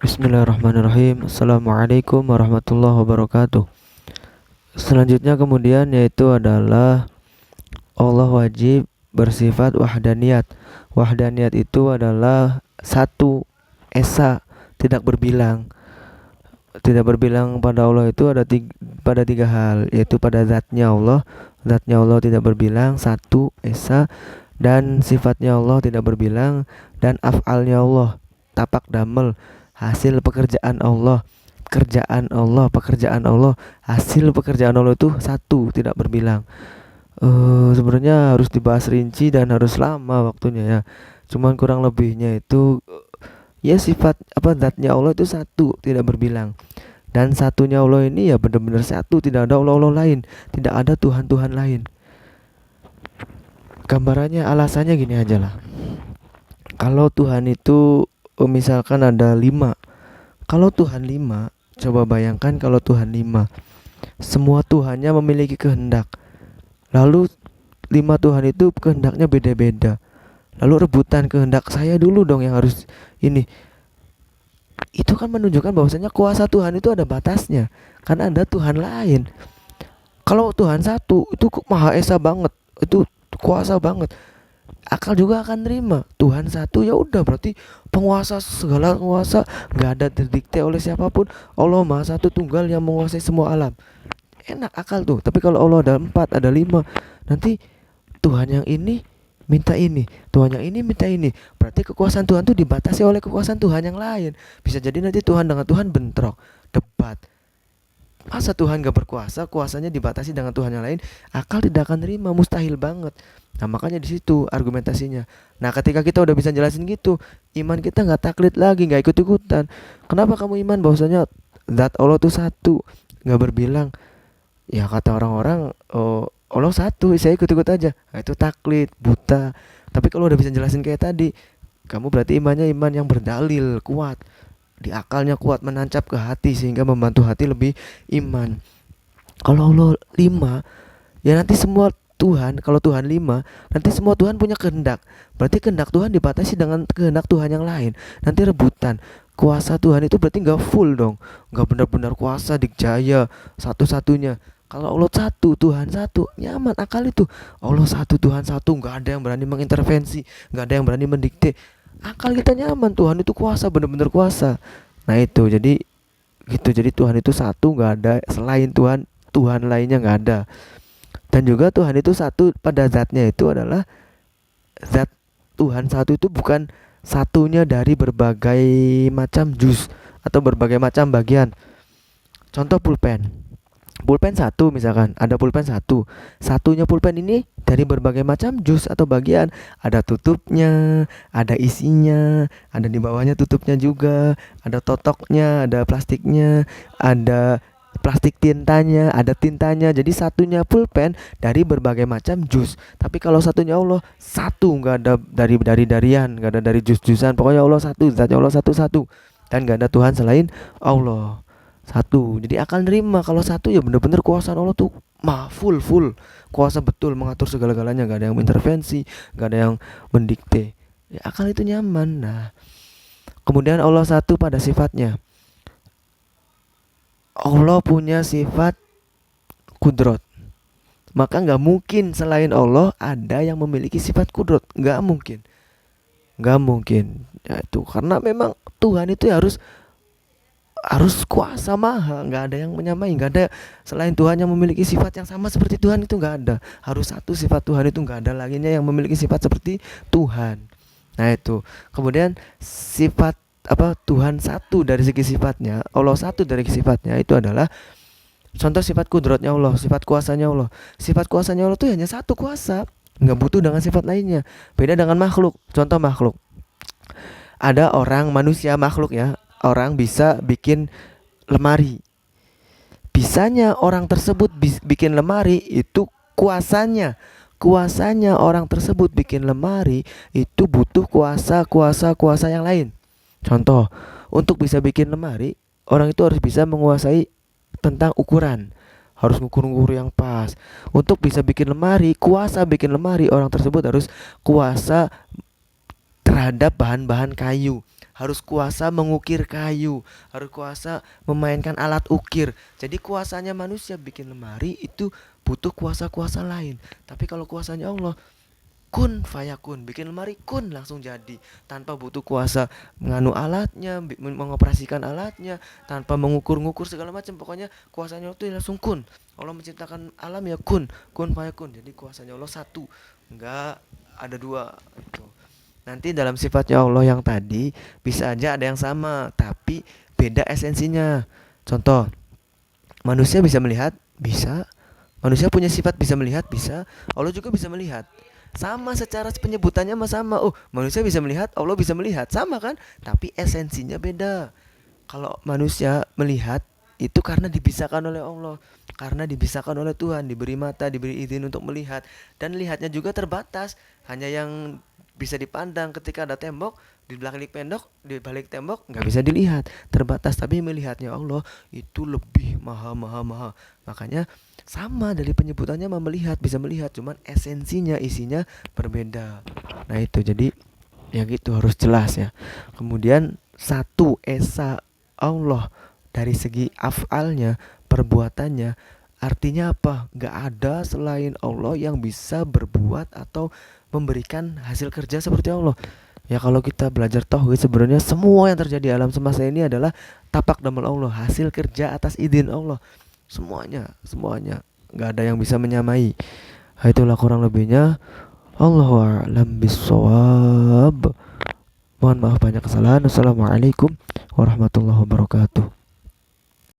Bismillahirrahmanirrahim. Assalamualaikum warahmatullahi wabarakatuh. Selanjutnya kemudian yaitu adalah Allah wajib bersifat wahdaniyat. Wahdaniyat itu adalah satu, esa, tidak berbilang. Tidak berbilang pada Allah itu pada tiga hal, yaitu pada zatnya Allah. Zatnya Allah tidak berbilang, satu, esa, dan sifatnya Allah tidak berbilang, dan af'alnya Allah, tapak damel, hasil pekerjaan Allah, pekerjaan Allah, hasil pekerjaan Allah itu satu, tidak berbilang. Sebenarnya harus dibahas rinci dan harus lama waktunya ya. Cuman kurang lebihnya itu ya sifat apa zatnya Allah itu satu, tidak berbilang. Dan satunya Allah ini ya benar-benar satu, tidak ada Allah-Allah lain, tidak ada Tuhan-Tuhan lain. Gambarannya alasannya gini aja lah. Kalau Tuhan itu misalkan ada lima. Kalau Tuhan lima, coba bayangkan kalau Tuhan lima. Semua Tuhannya memiliki kehendak. Lalu lima Tuhan itu kehendaknya beda-beda. Lalu rebutan kehendak saya dulu dong yang harus ini. Itu kan menunjukkan bahwasanya kuasa Tuhan itu ada batasnya. Karena ada Tuhan lain. Kalau Tuhan satu itu maha esa banget. Itu kuasa banget. Akal juga akan nerima Tuhan satu, ya udah berarti penguasa segala penguasa, nggak ada terdikte oleh siapapun. Allah maha satu tunggal yang menguasai semua alam, enak akal tuh. Tapi kalau Allah ada empat, ada lima, nanti Tuhan yang ini minta ini, Tuhan yang ini minta ini, berarti kekuasaan Tuhan tuh dibatasi oleh kekuasaan Tuhan yang lain. Bisa jadi nanti Tuhan dengan Tuhan bentrok, debat. Masa Tuhan gak berkuasa, kuasanya dibatasi dengan Tuhan yang lain? Akal tidak akan nerima, mustahil banget. Nah makanya di situ argumentasinya. Nah ketika kita udah bisa jelasin gitu, iman kita nggak taklid lagi, nggak ikut-ikutan. Kenapa kamu iman bahwasanya zat Allah tuh satu, nggak berbilang? Ya kata orang-orang, oh, Allah satu, saya ikut-ikut aja. Nah, itu taklid, buta. Tapi kalau udah bisa jelasin kayak tadi, kamu berarti imannya iman yang berdalil, kuat. Di akalnya kuat, menancap ke hati sehingga membantu hati lebih iman. Kalau Allah lima, ya nanti semua Tuhan, kalau Tuhan lima, nanti semua Tuhan punya kehendak. Berarti kehendak Tuhan dibatasi dengan kehendak Tuhan yang lain. Nanti rebutan. Kuasa Tuhan itu berarti nggak full dong, nggak benar-benar kuasa dikjaya satu-satunya. Kalau Allah satu, Tuhan satu, nyaman akal itu. Allah satu, Tuhan satu, nggak ada yang berani mengintervensi, nggak ada yang berani mendikte. Akal kita nyaman, Tuhan itu kuasa, benar-benar kuasa. Nah itu jadi gitu. Jadi Tuhan itu satu, nggak ada selain Tuhan. Tuhan lainnya nggak ada. Dan juga Tuhan itu satu pada zatnya itu adalah zat. Tuhan satu itu bukan satunya dari berbagai macam juz atau berbagai macam bagian. Contoh pulpen. Pulpen satu misalkan, ada pulpen satu. Satunya pulpen ini dari berbagai macam juz atau bagian. Ada tutupnya, ada isinya, ada di bawahnya tutupnya juga, ada totoknya, ada plastiknya, ada plastik tintanya, ada tintanya. Jadi satunya pulpen dari berbagai macam jus. Tapi kalau satunya Allah satu, nggak ada dari darian, nggak ada dari jus-jusan. Pokoknya Allah satu, zatnya Allah satu-satu, dan nggak ada Tuhan selain Allah satu. Jadi akal nerima kalau satu, ya bener-bener kuasa Allah tuh full kuasa betul, mengatur segala-galanya, nggak ada yang intervensi, nggak ada yang mendikte. Ya, akal itu nyaman. Nah kemudian Allah satu pada sifatnya. Allah punya sifat kudrot, maka nggak mungkin selain Allah ada yang memiliki sifat kudrot. Nggak mungkin, nggak mungkin. Ya itu karena memang Tuhan itu harus kuasa maha, nggak ada yang menyamai, nggak ada selain Tuhan yang memiliki sifat yang sama seperti Tuhan, itu nggak ada. Harus satu sifat Tuhan, itu nggak ada laginya yang memiliki sifat seperti Tuhan. Nah itu kemudian sifat apa, Tuhan satu dari segi sifatnya, Allah satu dari segi sifatnya, itu adalah contoh sifat kudrotnya Allah, sifat kuasanya Allah. Sifat kuasanya Allah tuh hanya satu kuasa, nggak butuh dengan sifat lainnya. Beda dengan makhluk. Contoh makhluk, ada orang manusia makhluk ya, orang bisa bikin lemari. Bisanya orang tersebut bikin lemari itu kuasanya orang tersebut bikin lemari itu butuh kuasa yang lain. Contoh, untuk bisa bikin lemari, orang itu harus bisa menguasai tentang ukuran, harus ngukur-ngukur yang pas. Untuk bisa bikin lemari, kuasa bikin lemari, orang tersebut harus kuasa terhadap bahan-bahan kayu, harus kuasa mengukir kayu, harus kuasa memainkan alat ukir. Jadi kuasanya manusia bikin lemari itu butuh kuasa-kuasa lain. Tapi kalau kuasanya Allah, kun fayakun, bikin lemari kun langsung jadi, tanpa butuh kuasa menganu alatnya, mengoperasikan alatnya, tanpa mengukur-ngukur segala macam. Pokoknya kuasanya itu langsung kun. Allah menciptakan alam ya kun fayakun. Jadi kuasanya Allah satu, enggak ada dua itu. Nanti dalam sifatnya Allah yang tadi bisa aja ada yang sama tapi beda esensinya. Contoh, manusia bisa melihat, bisa. Manusia punya sifat bisa melihat, bisa. Allah juga bisa melihat. Sama secara penyebutannya sama. Oh, manusia bisa melihat, Allah bisa melihat. Sama kan? Tapi esensinya beda. Kalau manusia melihat itu karena dipisahkan oleh Allah, karena dipisahkan oleh Tuhan, diberi mata, diberi izin untuk melihat, dan lihatnya juga terbatas, hanya yang bisa dipandang. Ketika ada tembok di balik tembok nggak bisa dilihat, terbatas. Tapi melihatnya Allah itu lebih maha. Makanya sama dari penyebutannya melihat, bisa melihat, cuman esensinya, isinya berbeda. Nah itu jadi ya gitu, harus jelas ya. Kemudian satu esa Allah dari segi afalnya, perbuatannya, artinya apa? Gak ada selain Allah yang bisa berbuat atau memberikan hasil kerja seperti Allah. Ya kalau kita belajar tauhid, sebenarnya semua yang terjadi alam semesta ini adalah tapak damal Allah, hasil kerja atas izin Allah. Semuanya nggak ada yang bisa menyamai. Nah, itulah kurang lebihnya. Allahu a'lam bissawab. Mohon maaf banyak kesalahan. Assalamualaikum warahmatullahi wabarakatuh.